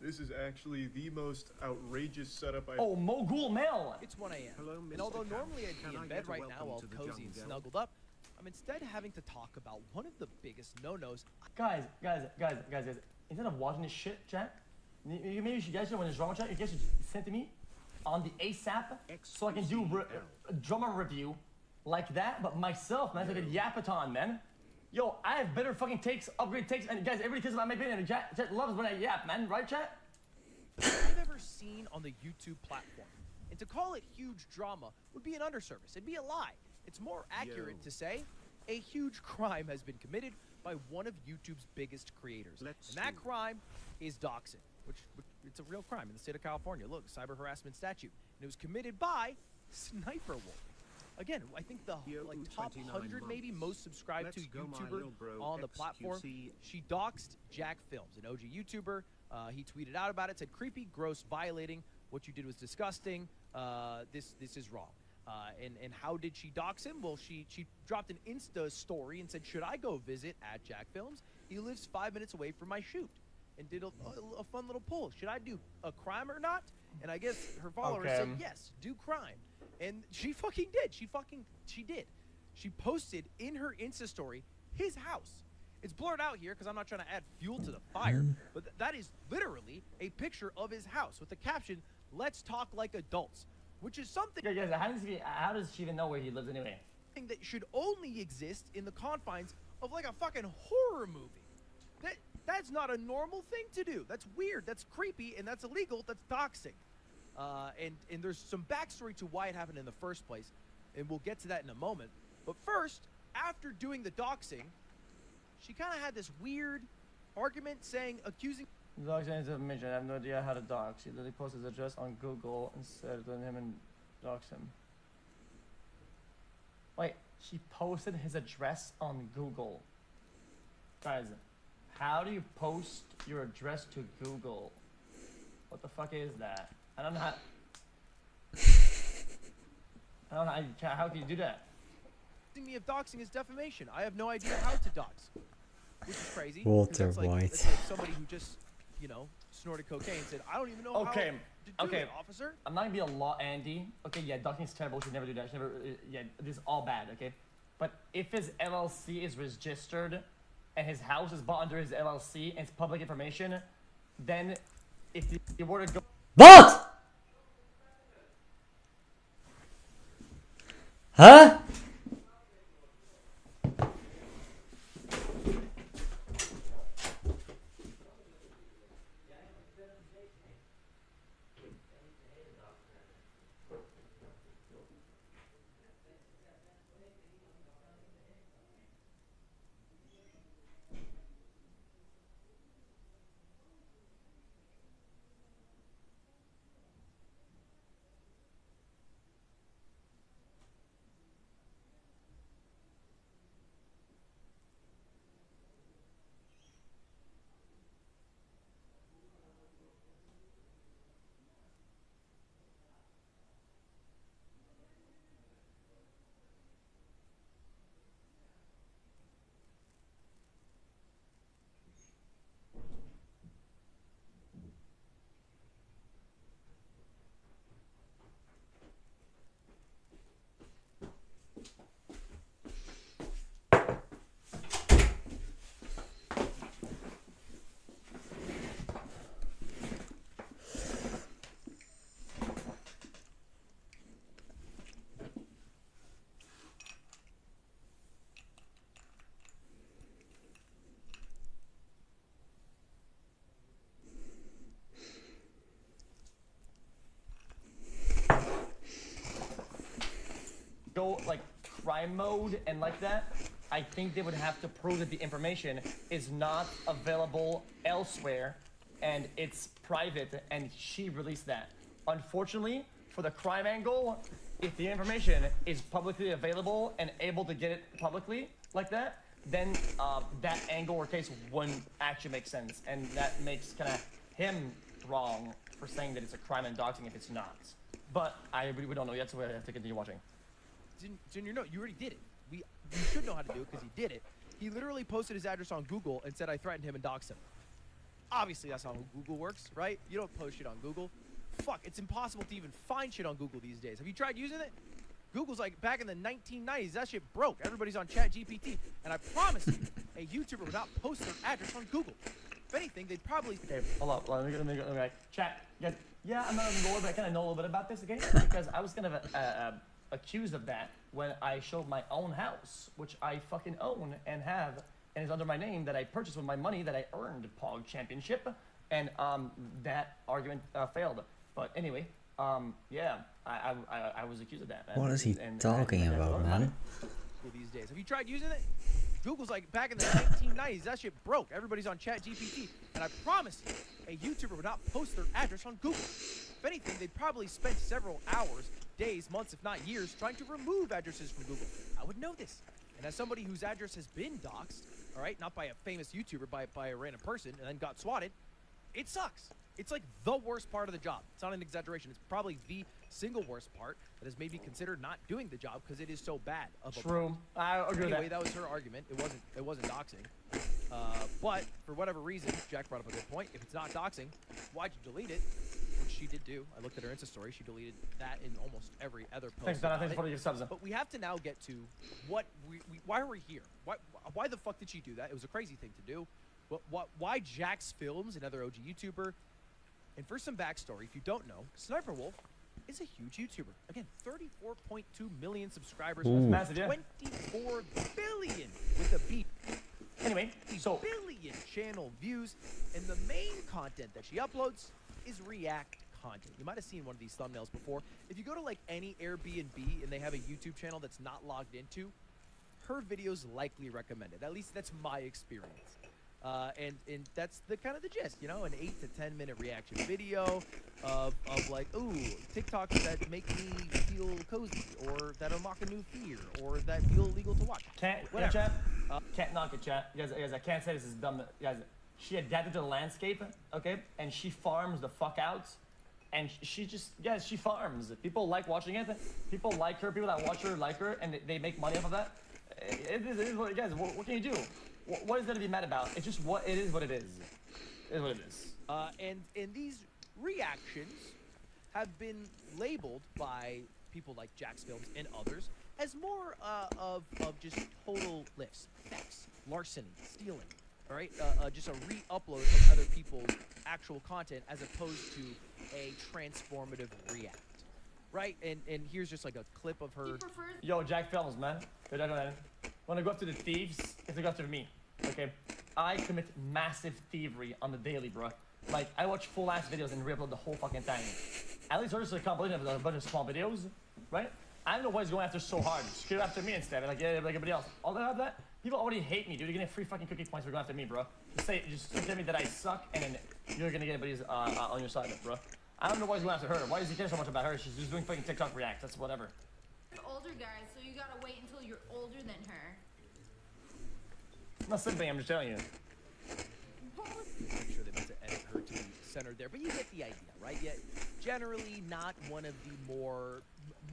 This is actually the most outrageous setup I've... Oh, Mogul Mail! It's 1 a.m. Hello, And although Mr. normally I'd Can be I in get bed a right now welcome all to the cozy and jungle? snuggled up, I'm instead having to talk about one of the biggest no-nos. Guys, instead of watching this shit, chat, maybe you guys know when it's wrong, chat, you guys should send to me on the ASAP so I can do a drummer review like that, but myself, man, it's like a yapathon, man. Yo, I have better fucking takes, upgrade takes, and guys, everybody cares about my opinion, and chat loves when I yap, man, right, chat? I've ever seen on the YouTube platform. And to call it huge drama would be an underservice. It'd be a lie. It's more accurate to say a huge crime has been committed by one of YouTube's biggest creators. And that crime is doxing, which it's a real crime in the state of California. Look, cyber harassment statute. And it was committed by Sssniperwolf. Again, I think the top 100 maybe most subscribed to YouTuber on the platform. She doxed Jack Films, an OG YouTuber. He tweeted out about it, said, creepy, gross, violating. What you did was disgusting. This is wrong. And how did she dox him? Well, she dropped an Insta story and said, should I go visit at Jack Films? He lives 5 minutes away from my shoot. And did a fun little poll. Should I do a crime or not? And I guess her followers said, yes, do crime. And she fucking did. She did. She posted in her Insta story his house. It's blurred out here because I'm not trying to add fuel to the fire, but that is literally a picture of his house with the caption, "Let's talk like adults," which is something. Guys, how does she even know where he lives anyway? That should only exist in the confines of like a fucking horror movie. That's not a normal thing to do. That's weird. That's creepy, and that's illegal. That's doxing. And there's some backstory to why it happened in the first place, and we'll get to that in a moment. But first, after doing the doxing, she kind of had this weird argument accusing... Doxing information. I have no idea how to dox. She literally posted his address on Google instead of him and dox him. Wait, she posted his address on Google. Guys, how do you post your address to Google? What the fuck is that? I don't know how... I don't know how can you do that? Me of doxing is defamation. I have no idea how to dox, which is crazy. Walter White. It's like somebody who just, snorted cocaine and said, I don't even know how to do it, officer. I'm not gonna be a law Andy. Okay, yeah, doxing is terrible. We should never do that. This is all bad, okay? But if his LLC is registered and his house is bought under his LLC and it's public information, then if you were to go... What? Huh? Go like crime mode and like that, I think they would have to prove that the information is not available elsewhere and it's private and she released that. Unfortunately, for the crime angle, if the information is publicly available and able to get it publicly like that, then that angle or case wouldn't actually make sense. And that makes kind of him wrong for saying that it's a crime and doxing if it's not. But we don't know yet, so we have to continue watching. Junior, no, you already did it. You should know how to do it because he did it. He literally posted his address on Google and said I threatened him and doxed him. Obviously, that's not how Google works, right? You don't post shit on Google. Fuck, it's impossible to even find shit on Google these days. Have you tried using it? Google's like back in the 1990s, that shit broke. Everybody's on ChatGPT. And I promise you, a YouTuber would not post their address on Google. If anything, they'd probably... Okay, hold up. Let me go. Okay. Chat. Yeah, I'm not a lawyer, but I kind of know a little bit about this, okay? Because I was kind of accused of that when I showed my own house, which I fucking own and have, and is under my name, that I purchased with my money that I earned Pog Championship, and that argument failed. But anyway, yeah, I was accused of that. What is he talking about, man? These days, have you tried using it? Google's like back in the 1990s, that shit broke. Everybody's on ChatGPT, and I promise you, a YouTuber would not post their address on Google. If anything, they'd probably spend several hours, days, months, if not years, trying to remove addresses from Google. I would know this. And as somebody whose address has been doxxed, all right, not by a famous YouTuber, by a random person, and then got swatted, it sucks. It's like the worst part of the job. It's not an exaggeration. It's probably the single worst part that has made me consider not doing the job because it is so bad. True. I agree with anyway, that was her argument. It wasn't doxing. But for whatever reason, Jack brought up a good point. If it's not doxing, why'd you delete it? Which she did do. I looked at her Insta story. She deleted that in almost every other post. Thanks, Donna. Thanks for your subs. But we have to now get to what why are we here? Why the fuck did she do that? It was a crazy thing to do. Why Jax Films, another OG YouTuber? And for some backstory, if you don't know, Sssniperwolf is a huge YouTuber. Again, 34.2 million subscribers, massive, yeah. 24 billion with a beat. Anyway, so billion channel views, and the main content that she uploads is react content. You might have seen one of these thumbnails before. If you go to like any Airbnb and they have a YouTube channel that's not logged into, her videos likely recommended. At least that's my experience. And that's the kind of the gist, you know, an 8 to 10 minute reaction video of like, ooh, TikToks that make me feel cozy, or that unlock a new fear, or that feel illegal to watch. Can't knock it, chat. You guys, I can't say this is dumb. You guys, she adapted to the landscape, okay, and she farms the fuck out, and she just, yes, she farms. People like watching it. People like her. People that watch her like her, and they make money off of that. It is what, guys. What can you do? What is there to be mad about? It's just what it is. What it is. It is what it is. And these reactions have been labeled by people like Jax Films and others as more of just total lifts, thefts, larceny, stealing. All right, just a re-upload of other people's actual content as opposed to a transformative react. Right, and here's just like a clip of her. Yo, Jack Films, man. When I go after the thieves, if they go after me, okay? I commit massive thievery on the daily, bro. Like, I watch full-ass videos and re-upload the whole fucking thing. At least there's a compilation of a bunch of small videos, right? I don't know why he's going after so hard. Just go after me instead, like everybody else. All that, people already hate me, dude. You're gonna get free fucking cookie points for going after me, bro. Just tell me that I suck, and then you're gonna get everybody's on your side, bro. I don't know why he's going after her. Why does he care so much about her? She's just doing fucking TikTok reacts. That's whatever. You're older, guys, so you gotta wait until you're older than her. I'm not simping, I'm just telling you. I'm sure they meant to edit her to be centered there, but you get the idea, right? Yet, generally not one of the more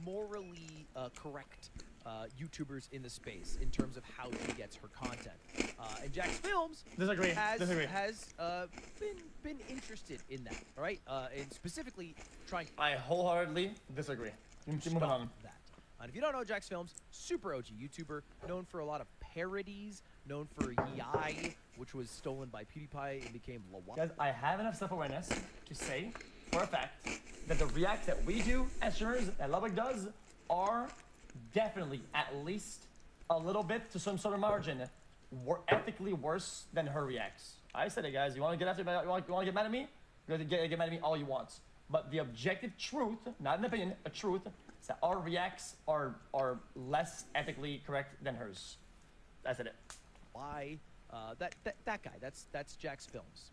morally correct YouTubers in the space in terms of how she gets her content. And Jax Films has been interested in that, all right? And specifically trying. I wholeheartedly disagree. Moving on. That. And if you don't know Jax Films, super OG YouTuber, known for a lot of parodies, known for Yai, which was stolen by PewDiePie and became Lawa. Guys, I have enough self-awareness to say, for a fact, that the reacts that we do as streamers, that Lubbock does, are definitely at least a little bit to some sort of margin ethically worse than her reacts. I said it, guys. You want to get after me? You want to get mad at me? Get mad at me all you want. But the objective truth, not an opinion, a truth, is that our reacts are less ethically correct than hers. I said it. Why? That guy. That's Jax Films,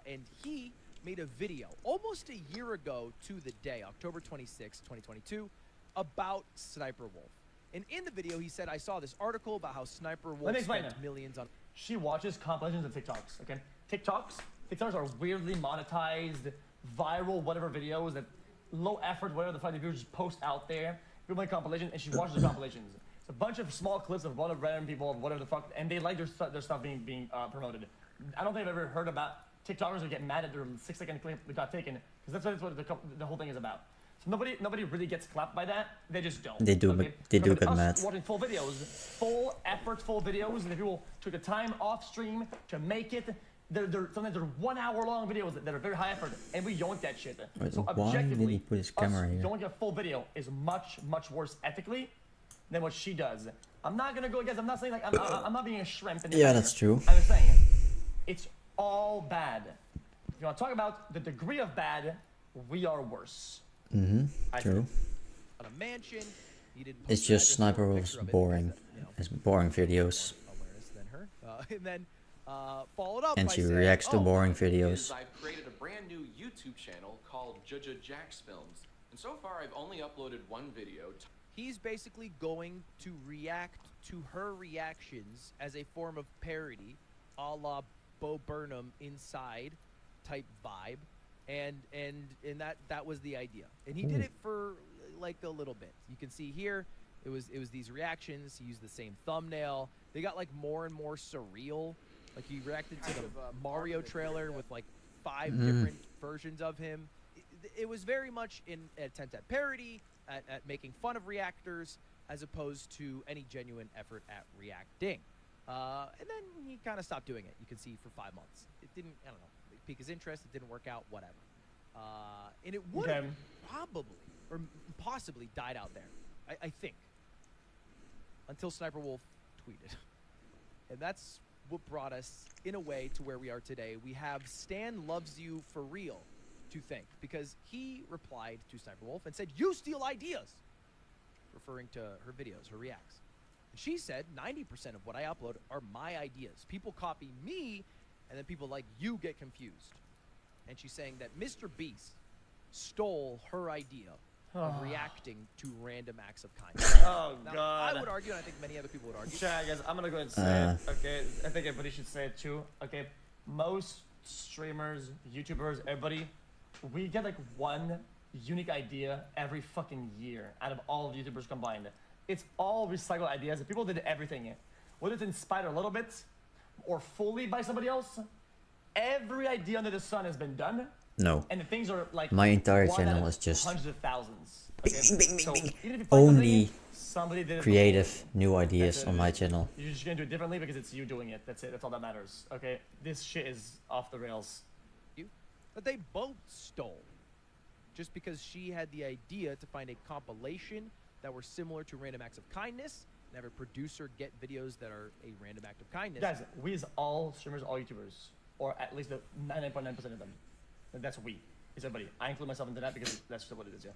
and he made a video almost a year ago to the day, October 26, 2022, about Sssniperwolf. And in the video, he said, I saw this article about how Sssniperwolf spent millions on... She watches compilations of TikToks, okay? TikToks are weirdly monetized, viral, whatever videos that low effort, whatever the fuck the viewers just post out there. People make compilations, and she watches the compilations. It's a bunch of small clips of random people, of whatever the fuck, and they like their stuff being promoted. I don't think I've ever heard about TikTokers would get mad at their 6-second clip that got taken because that's what the whole thing is about. So nobody really gets clapped by that. They just don't. They do, okay? they do But get us mad. watching full videos, full effortful videos, and the people took the time off stream to make it. Sometimes they're 1 hour long videos that are very high effort, and we yoink that shit. Wait, So why objectively, did he put his camera us here? yoinking a full video is much worse ethically than what she does. I'm not gonna go against. I'm not saying like I'm not being a shrimp. Yeah, that's true. I'm just saying it's all bad. If you want to talk about the degree of bad, we are worse. True. On a mansion. He didn't It's post her just address or a Sssniperwolf's picture of it boring. because that, you know, It's boring videos. more awareness than her. And then followed up And by she saying, reacts to boring Is videos. I've created a brand new YouTube channel called Judge Jack's Films, and so far I've only uploaded one video. He's basically going to react to her reactions as a form of parody, a la Bo Burnham Inside type vibe, and that was the idea. And he did it for like a little bit. You can see here, it was these reactions. He used the same thumbnail. They got like more and more surreal. Like he reacted to the Mario trailer with like 5 different versions of him. It was very much an attempt at parody, at making fun of reactors, as opposed to any genuine effort at reacting. And then he kind of stopped doing it. You can see for 5 months. It didn't, I don't know, pique his interest. It didn't work out, whatever. And it would have probably, or possibly died out there, I think, until Sssniperwolf tweeted. And that's what brought us, in a way, to where we are today. We have Stan loves you for real to thank, because he replied to Sssniperwolf and said, "You steal ideas," referring to her videos, her reacts. And she said, 90% of what I upload are my ideas. People copy me, and then people like you get confused. And she's saying that Mr. Beast stole her idea of reacting to random acts of kindness. Oh Now, God. I would argue, and I think many other people would argue, Chat, guys, I'm gonna go ahead and say it. Okay, I think everybody should say it too. Okay, most streamers, YouTubers, everybody, we get like one unique idea every fucking year out of all of YouTubers combined. It's all recycled ideas. People did everything, whether it's inspired a little bit or fully by somebody else. Every idea under the sun has been done. No. And the things are like My entire one channel out of is just hundreds of thousands. bing, Okay? bing, bing, So bing. even if you find Only something, somebody did it creative new ideas That's it. on my channel. You're just gonna do it differently because it's you doing it. That's it. That's all that matters. Okay? This shit is off the rails. but they both stole. Just because she had the idea to find a compilation that were similar to random acts of kindness, and have a producer get videos that are a random act of kindness. Guys, we is all streamers, all YouTubers, or at least the 99.9% of them. That's we. It's everybody. I include myself into that because that's just what it is. Yeah.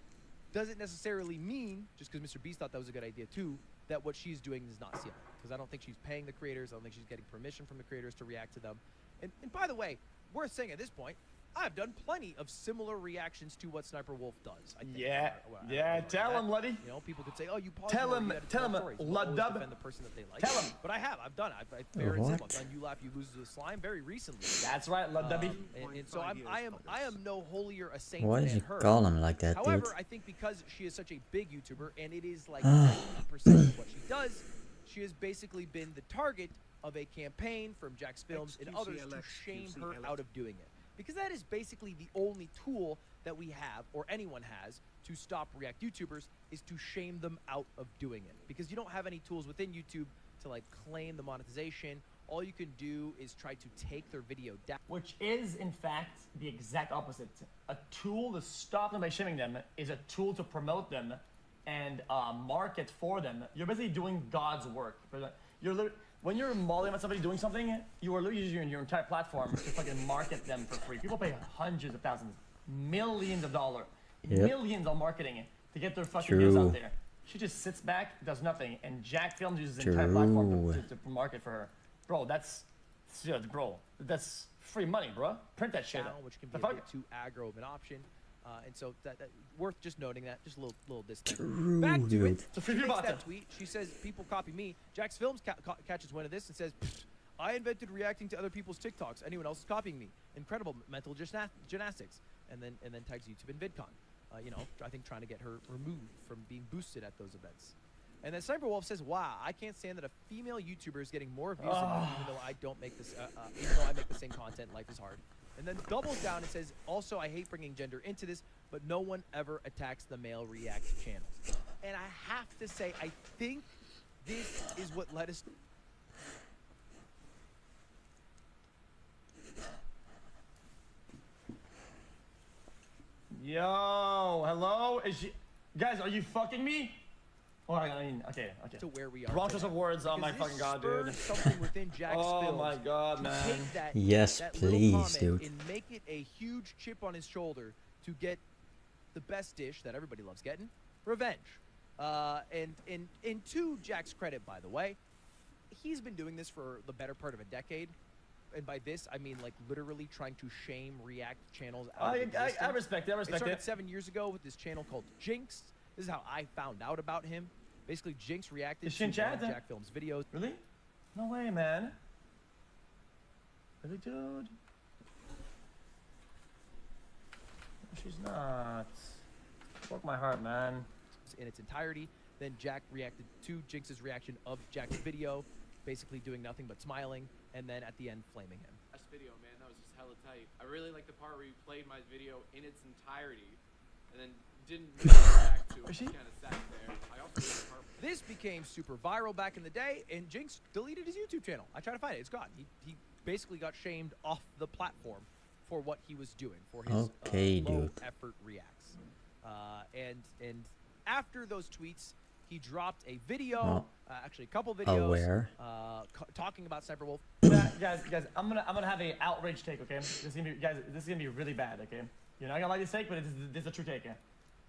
Doesn't necessarily mean, just because Mr. Beast thought that was a good idea too, that what she's doing is not stealing. Because I don't think she's paying the creators. I don't think she's getting permission from the creators to react to them. And by the way, worth saying at this point, I've done plenty of similar reactions to what Sssniperwolf does. I think. Yeah. I Yeah. don't Tell know him, that. Luddy. You know, people could say, "Oh, you pause Tell more, him- you gotta tell tell him, stories." You Lud always Dub. defend the person that they like. Tell him. But I have. I've done it. I've fair and simple. What? I've done you laugh, you lose the slime very recently. That's right, Lud Dubby. And so I am no holier a saint Why than did you her. call him like that, However, dude? I think because she is such a big YouTuber and it is like 90% of what she does, she has basically been the target of a campaign from Jack's Films and others to shame her out of doing it. Because that is basically the only tool that we have, or anyone has, to stop React YouTubers, is to shame them out of doing it. Because you don't have any tools within YouTube to like claim the monetization. All you can do is try to take their video down. Which is, in fact, the exact opposite. A tool to stop them by shaming them is a tool to promote them and market for them. You're basically doing God's work. When you're mauling at somebody doing something, you are literally using your entire platform to fucking market them for free. People pay hundreds of thousands, millions of dollars, millions on marketing to get their fucking videos out there. She just sits back, does nothing, and Jack Films uses his entire platform to market for her. Bro, that's free money, bro. Print that shit. Which can be a bit too aggro of an option. And so that worth just noting that, just a little disclaimer. Back to it. It's a She free makes button. that tweet. She says, "People copy me." Jack's Films catches wind of this and says, "I invented reacting to other people's TikToks. Anyone else is copying me. Incredible mental gymnastics." And then tags YouTube and VidCon. You know, I think trying to get her removed from being boosted at those events. And then Sssniperwolf says, "Wow, I can't stand that a female YouTuber is getting more views than me, even though I don't make this. Even though I make the same content, life is hard." and then doubles down and says, also, I hate bringing gender into this, but no one ever attacks the male React channels. And I have to say, I think this is what led us. Yo, hello? Is she... Guys, are you fucking me? Oh, I mean, okay. To where we are. Wrong choice of words. Oh my fucking god, dude. Something within Jack's Oh films my god, to man. take that, Yes, that little please, comment dude. and make it a huge chip on his shoulder to get the best dish that everybody loves getting, revenge. And to Jack's credit, by the way, he's been doing this for the better part of a decade. And by this, I mean like literally trying to shame React channels out of existence. I respect it. I It respect started it. 7 years ago with this channel called Jinx. This is how I found out about him. Basically, Jinx reacted Is to she in one of chat? Jack Films' videos. Really? No way, man. Really, dude? No, she's not. Broke my heart, man. In its entirety. Then Jack reacted to Jinx's reaction of Jack's video, basically doing nothing but smiling, and then at the end flaming him. Last video, man, that was just hella tight. I really like the part where you played my video in its entirety, and then didn't really react to it. Is she? Kind of sat there. I also like the part. This became super viral back in the day, and Jinx deleted his YouTube channel. I tried to find it. It's gone. He basically got shamed off the platform for what he was doing, for his Okay, dude. low-effort reacts. And after those tweets, he dropped a video, actually a couple videos, Aware. talking about Sniperwolf. guys, I'm gonna have a outrage take, okay? This is gonna be really bad, okay? You're not gonna like this take, but this is a true take.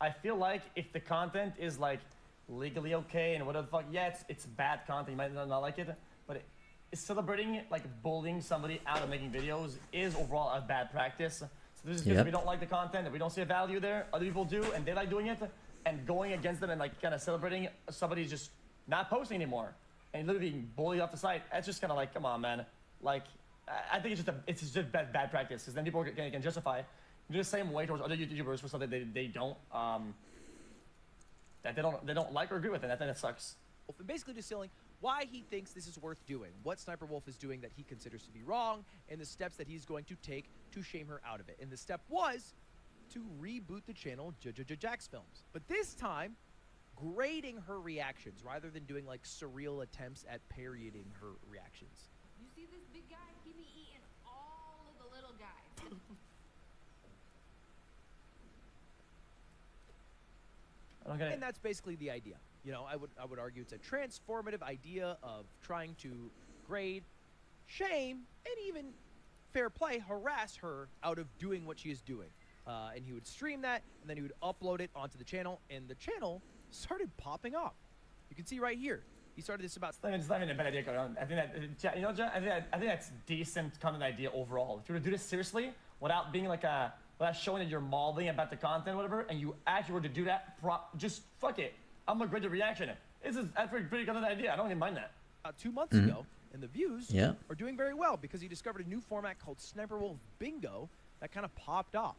I feel like if the content is like legally okay and whatever the fuck, yeah, it's bad content. You might not like it, but celebrating like bullying somebody out of making videos is overall a bad practice. So this is because we don't like the content and we don't see a value there. Other people do, and they like doing it, and going against them and like kind of celebrating somebody just not posting anymore and literally being bullied off the site. That's just kind of like, come on, man. Like, I think it's just bad practice, because then people can justify do the same way towards other YouTubers for something they don't that they don't like or agree with, and I think that sucks. And basically distilling why he thinks this is worth doing, what Sniperwolf is doing that he considers to be wrong, and the steps that he's going to take to shame her out of it. And the step was to reboot the channel Jack's Films. But this time, grading her reactions rather than doing like surreal attempts at parodying her reactions. You see this big guy? He be eating all of the little guys. I don't get it. And that's basically the idea. You know, I would argue it's a transformative idea of trying to grade, shame, and even fair play, harass her out of doing what she is doing. And he would stream that, and then he would upload it onto the channel, and the channel started popping up. You can see right here. He started this about. It's not even a bad idea. I think that, you know, John, I think that's decent content idea overall. If you were to do this seriously, without being like without showing that you're mauling about the content, or whatever, and you actually were to do that, just fuck it. I'm gonna grade the reaction. This is that's a pretty content idea. I don't even mind that. About 2 months ago, and the views Yeah. are doing very well because he discovered a new format called Sniperwolf Bingo that kind of popped off.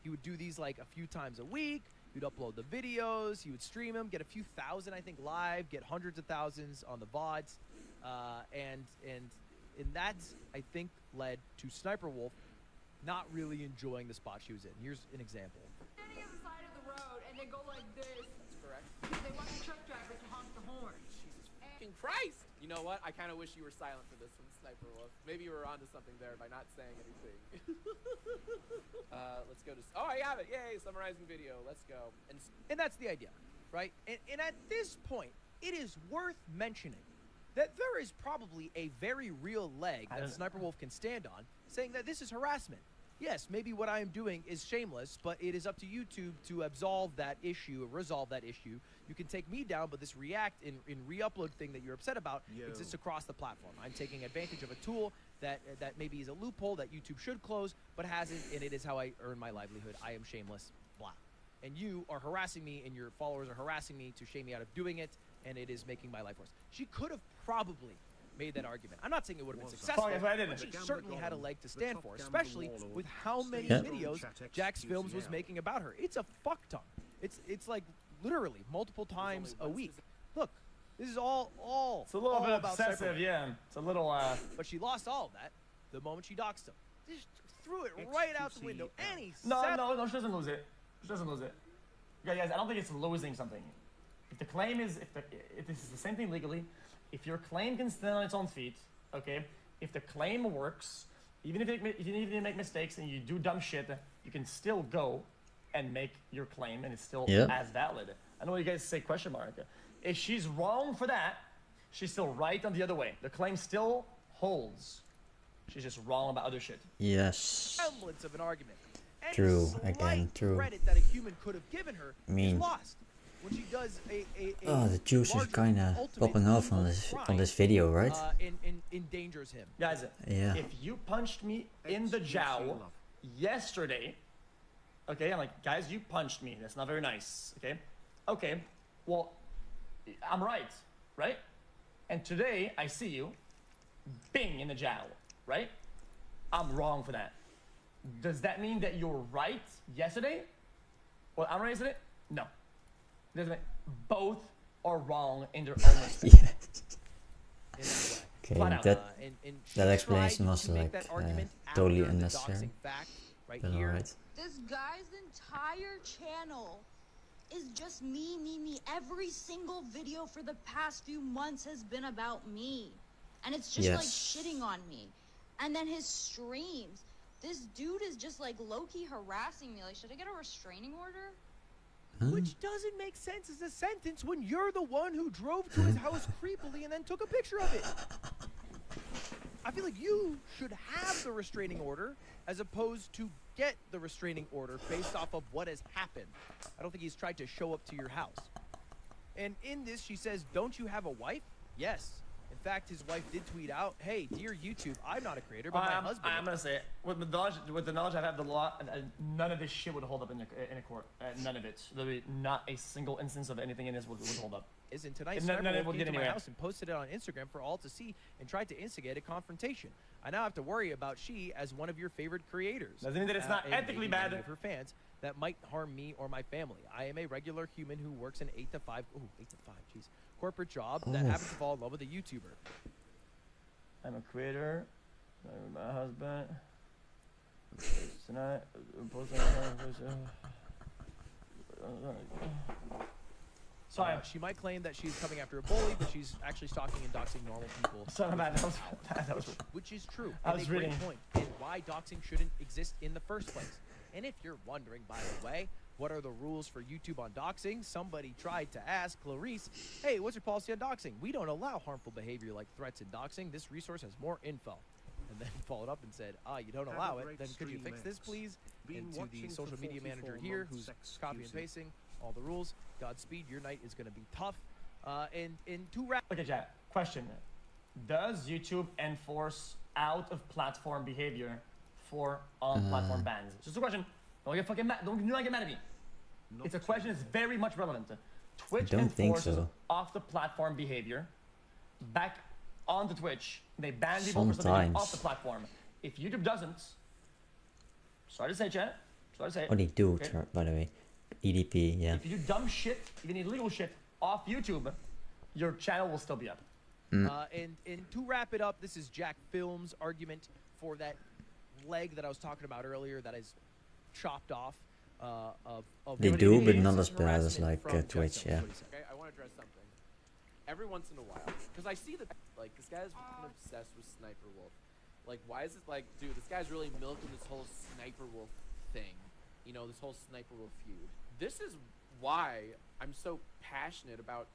He would do these like a few times a week. He'd upload the videos. He would stream them, get a few thousand, I think, live, get hundreds of thousands on the VODs, and that, I think, led to Sniperwolf not really enjoying the spot she was in. Here's an example. Standing on the side of the road and they go like this. That's correct. Because they want the truck driver to honk the horn. Jesus fucking Christ! You know what? I kind of wish you were silent for this one, Sniperwolf. Maybe you were onto something there by not saying anything. Let's go to. Oh, I have it! Yay! Summarizing video. Let's go. And that's the idea, right? And at this point, it is worth mentioning that there is probably a very real leg that Sniperwolf can stand on, saying that this is harassment. Yes, maybe what I am doing is shameless, but it is up to YouTube to absolve that issue, or resolve that issue. You can take me down, but this react and re-upload thing that you're upset about exists across the platform. I'm taking advantage of a tool that maybe is a loophole that YouTube should close, but hasn't, and it is how I earn my livelihood. I am shameless, blah. And you are harassing me, and your followers are harassing me to shame me out of doing it, and it is making my life worse. She could have probably made that argument. I'm not saying it would have been successful, but she certainly had a leg to stand for, especially with how many videos Jack's Films was making about her. It's a fuck ton. It's like literally multiple times a week. Look, this is all It's a little bit about obsessive, Sniperwolf. yeah. It's a little But she lost all of that the moment she doxed him. Just threw it right out the window. Any No, she doesn't lose it. She doesn't lose it. Guys, I don't think it's losing something. If the claim is, if this is the same thing legally, if your claim can stand on its own feet, okay, if the claim works, even if you make mistakes and you do dumb shit, you can still go and make your claim and it's still as valid. I know you guys say question mark. If she's wrong for that, she's still right on the other way. The claim still holds. She's just wrong about other shit. Yes. Semblance of an argument. Any True, slight again, true. credit that a human could have given her mean, is lost when she does oh, the juice is larger kinda ultimate popping off evil on this video, right? Endangers him. Guys, Yeah. if you punched me in the jowl yesterday, okay, I'm like, guys, you punched me. That's not very nice, okay? Okay, well, I'm right? And today, I see you, bing, in the jowl, right? I'm wrong for that. Does that mean that you're right yesterday? Well, I'm right yesterday? No. Doesn't mean both are wrong in their own respect. Yes. Okay, Flat out. that explanation was like totally unnecessary. Right but here. alright. This guy's entire channel is just me. Every single video for the past few months has been about me. And it's just like shitting on me. And then his streams. This dude is just like low-key harassing me. Like, should I get a restraining order? Which doesn't make sense as a sentence when you're the one who drove to his house creepily and then took a picture of it. I feel like you should have the restraining order as opposed to get the restraining order based off of what has happened. I don't think he's tried to show up to your house. And in this, she says, don't you have a wife? Yes. In fact, his wife did tweet out, hey, dear YouTube, I'm not a creator, but my husband I'm going to say it. With the knowledge I have the law, none of this shit would hold up in a court. None of it. Literally, not a single instance of anything in this would hold up. Isn't tonight Sssniperwolf came to my house and posted it on Instagram for all to see and tried to instigate a confrontation. I now have to worry about she as one of your favorite creators. Doesn't mean that it's not ethically bad. Of her fans that might harm me or my family. I am a regular human who works an 8 to 5, jeez, corporate job that happens to fall in love with a YouTuber. I'm a creator. I'm my husband. Tonight, sorry. She might claim that she's coming after a bully, but she's actually stalking and doxing normal people. Sorry, man, that was which is true. I was reading. Great point, and why doxing shouldn't exist in the first place. And if you're wondering, by the way, what are the rules for YouTube on doxing? Somebody tried to ask Clarice, hey, what's your policy on doxing? We don't allow harmful behavior like threats in doxing. This resource has more info. And then followed up and said, you don't allow it. Then could you fix this, please? Into the social media manager here, who's copy and pasting all the rules. Godspeed, your night is going to be tough. And to wrap. Okay, chat. Question: does YouTube enforce out-of-platform behavior for on-platform bans? Just a question. Don't get fucking mad. Don't get mad at me. It's a question that's very much relevant. Twitch enforces off-the-platform behavior back onto Twitch. They ban people for something off the platform. If YouTube doesn't, sorry to say, chat. Sorry to say. Oh, they do, by the way. EDP, yeah. If you do dumb shit, even illegal shit, off YouTube, your channel will still be up. And to wrap it up, this is Jack Film's argument for that leg that I was talking about earlier that is chopped off. They do, but not as bad as like Twitch, yeah. Okay, I want to address something. Every once in a while, because I see that, like, this guy's fucking obsessed with Sssniperwolf. Like, why is it like, dude, this guy's really milking this whole Sssniperwolf thing. You know, this whole Sssniperwolf feud. This is why I'm so passionate about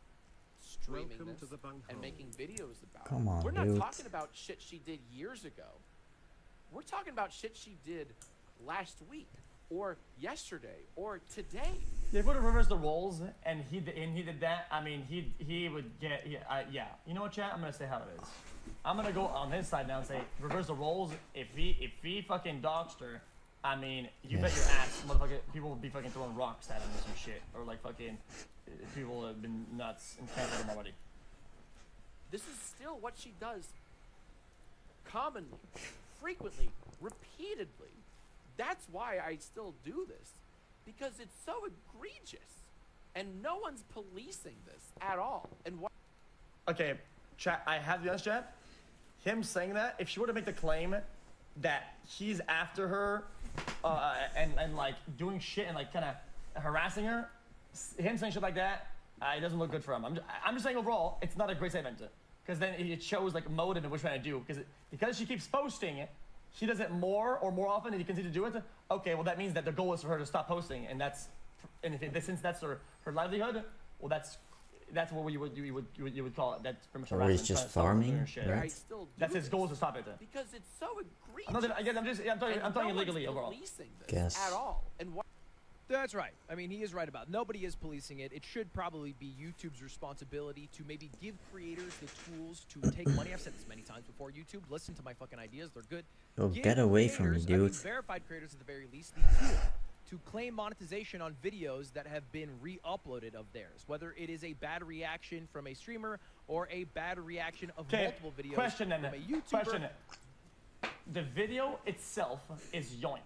streaming this and making videos about Come on, We're not dude. talking about shit she did years ago. We're talking about shit she did last week or yesterday or today. They would have reversed the roles, and he did that. I mean, he would get yeah. You know what, chat? I'm gonna say how it is. I'm gonna go on his side now and say reverse the roles. If he fucking doxed her, I mean, you bet your ass, motherfucker, people would be fucking throwing rocks at him or some shit, or like fucking people have been nuts and canceled him already. This is still what she does commonly, frequently, repeatedly. That's why I still do this, because it's so egregious, and no one's policing this at all. And why? Okay, chat. I have to be honest, chat. Him saying that, if she were to make the claim that he's after her, and like doing shit and like kind of harassing her, him saying shit like that, it doesn't look good for him. I'm just saying overall, it's not a great statement, because then it shows like motive and what she's trying to do. Because she keeps posting it, she does it more often, and you continue to do it. Okay, well that means that the goal is for her to stop posting, and since that's her livelihood, well that's what you would call it. That's pretty much Or harassment. he's just farming, Shit. right? I still do That's his goal, is to stop it. because it's so egregious. I'm talking And illegally no one's overall. policing this Guess. at all. And why? That's right. I mean, he is right about nobody is policing it. It should probably be YouTube's responsibility to maybe give creators the tools to take money. I've said this many times before. YouTube, listen to my fucking ideas. They're good. Oh, Give get away from me, creators, I mean, dude. verified creators at the very least, the tool to claim monetization on videos that have been re-uploaded of theirs, whether it is a bad reaction from a streamer or a bad reaction of multiple videos Question from then. a YouTuber. Question. The video itself is yoink.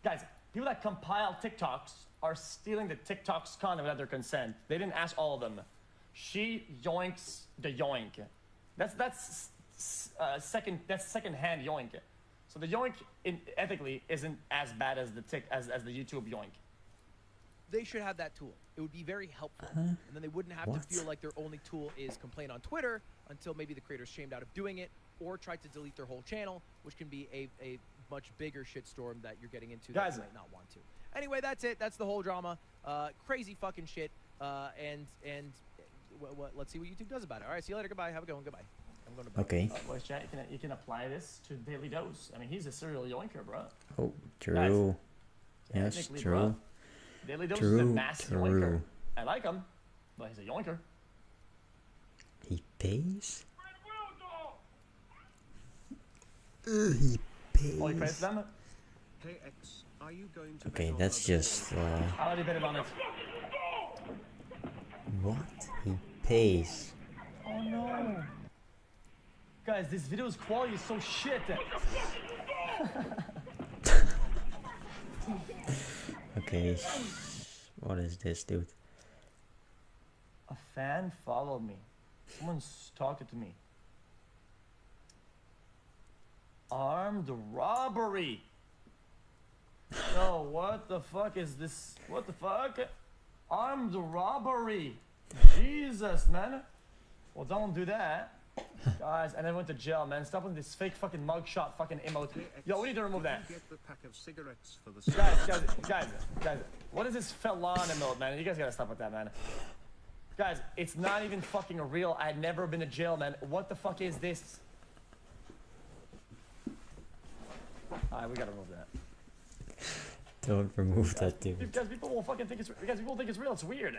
Guys, people that compile TikToks are stealing the TikTok's content without their consent. They didn't ask all of them. She yoinks the yoink. That's second-hand yoink. So the yoink ethically isn't as bad as the YouTube yoink. They should have that tool. It would be very helpful. And then they wouldn't have to feel like their only tool is complain on Twitter until maybe the creator's shamed out of doing it or tried to delete their whole channel, which can be a much bigger shitstorm that you're getting into that you might not want to. Anyway, that's it. That's the whole drama. Crazy fucking shit. And let's see what YouTube does about it. All right, see you later. Goodbye. Have a good one. Goodbye. I'm going to bed. Okay. Voice chat, you can apply this to Daily Dose. I mean, he's a serial yoinker, bro. Oh, true. Guys, Yes, technically, true. bro, Daily Dose is a True, mass true. yoinker. I like him, but he's a yoinker. He pays? He pays. Oh, he pays them? Hey X, are you going to Okay, bet on that's other just... I already betted on it. what? He pays. Oh no. Guys, this video's quality is so shit. Okay. What is this, dude? A fan followed me. Someone's talking to me. Armed robbery. Yo, what the fuck is this? What the fuck? Armed robbery. Jesus, man. Well, don't do that. Guys, and I went to jail, man. Stop with this fake fucking mugshot fucking emote. Yo, we need to remove that. Get the pack of cigarettes for the Guys, what is this felon emote, man? You guys gotta stop with that, man. Guys, it's not even fucking real. I've never been to jail, man. What the fuck is this? Alright, we gotta remove that. Don't remove that, dude. Because people will fucking think it's... Because people think it's real. It's weird.